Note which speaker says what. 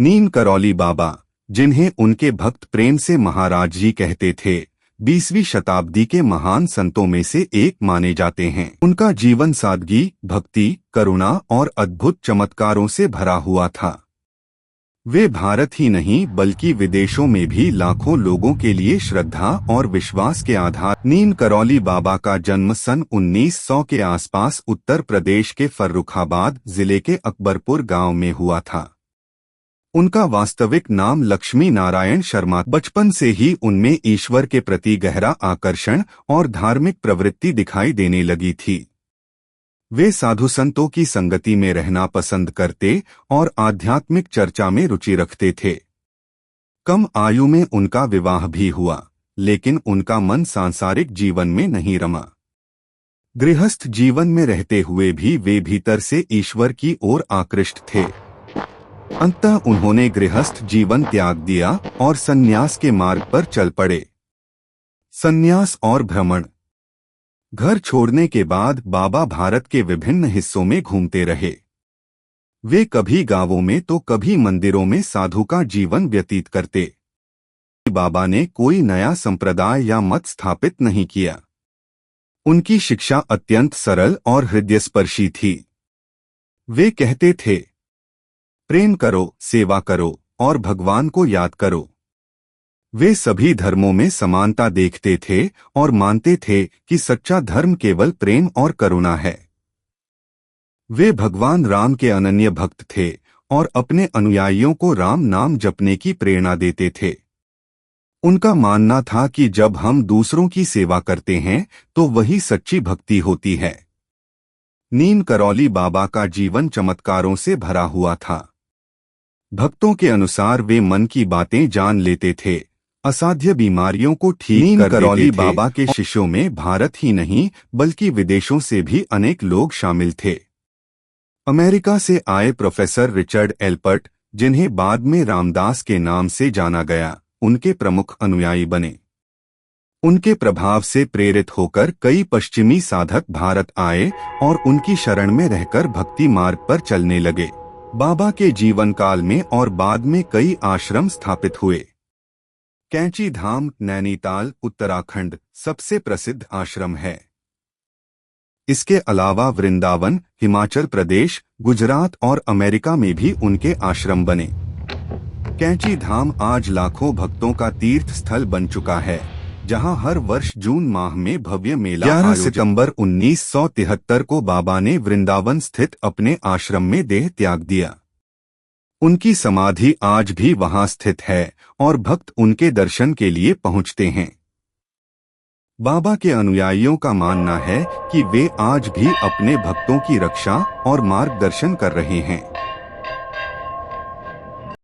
Speaker 1: नीम करौली बाबा, जिन्हें उनके भक्त प्रेम से महाराज जी कहते थे, 20वीं शताब्दी के महान संतों में से एक माने जाते हैं। उनका जीवन सादगी, भक्ति, करुणा और अद्भुत चमत्कारों से भरा हुआ था। वे भारत ही नहीं बल्कि विदेशों में भी लाखों लोगों के लिए श्रद्धा और विश्वास के आधार। नीम करौली बाबा का जन्म सन 1900 के आसपास उत्तर प्रदेश के फर्रुखाबाद जिले के अकबरपुर गांव में हुआ था। उनका वास्तविक नाम लक्ष्मी नारायण शर्मा। बचपन से ही उनमें ईश्वर के प्रति गहरा आकर्षण और धार्मिक प्रवृत्ति दिखाई देने लगी थी। वे साधु संतों की संगति में रहना पसंद करते और आध्यात्मिक चर्चा में रुचि रखते थे। कम आयु में उनका विवाह भी हुआ, लेकिन उनका मन सांसारिक जीवन में नहीं रमा। गृहस्थ जीवन में रहते हुए भी वे भीतर से ईश्वर की ओर आकृष्ट थे। अंततः उन्होंने गृहस्थ जीवन त्याग दिया और सन्यास के मार्ग पर चल पड़े। सन्यास और भ्रमण। घर छोड़ने के बाद बाबा भारत के विभिन्न हिस्सों में घूमते रहे। वे कभी गांवों में तो कभी मंदिरों में साधु का जीवन व्यतीत करते। बाबा ने कोई नया संप्रदाय या मत स्थापित नहीं किया। उनकी शिक्षा अत्यंत सरल और हृदयस्पर्शी थी। वे कहते थे, प्रेम करो, सेवा करो और भगवान को याद करो। वे सभी धर्मों में समानता देखते थे और मानते थे कि सच्चा धर्म केवल प्रेम और करुणा है। वे भगवान राम के अनन्य भक्त थे और अपने अनुयायियों को राम नाम जपने की प्रेरणा देते थे। उनका मानना था कि जब हम दूसरों की सेवा करते हैं तो वही सच्ची भक्ति होती है। नीम करौली बाबा का जीवन चमत्कारों से भरा हुआ था। भक्तों के अनुसार वे मन की बातें जान लेते थे, असाध्य बीमारियों को ठीक कर देते थे। करौली बाबा के शिष्यों में भारत ही नहीं बल्कि विदेशों से भी अनेक लोग शामिल थे। अमेरिका से आए प्रोफेसर रिचर्ड एल्पर्ट, जिन्हें बाद में रामदास के नाम से जाना गया, उनके प्रमुख अनुयायी बने। उनके प्रभाव से प्रेरित होकर कई पश्चिमी साधक भारत आए और उनकी शरण में रहकर भक्ति मार्ग पर चलने लगे। बाबा के जीवन काल में और बाद में कई आश्रम स्थापित हुए। कैंची धाम, नैनीताल, उत्तराखंड सबसे प्रसिद्ध आश्रम है। इसके अलावा वृंदावन, हिमाचल प्रदेश, गुजरात और अमेरिका में भी उनके आश्रम बने। कैंची धाम आज लाखों भक्तों का तीर्थ स्थल बन चुका है, जहां हर वर्ष जून माह में भव्य मेला 11 सितंबर 1973 को बाबा ने वृंदावन स्थित अपने आश्रम में देह त्याग दिया। उनकी समाधि आज भी वहां स्थित है और भक्त उनके दर्शन के लिए पहुंचते हैं। बाबा के अनुयायियों का मानना है कि वे आज भी अपने भक्तों की रक्षा और मार्गदर्शन कर रहे हैं।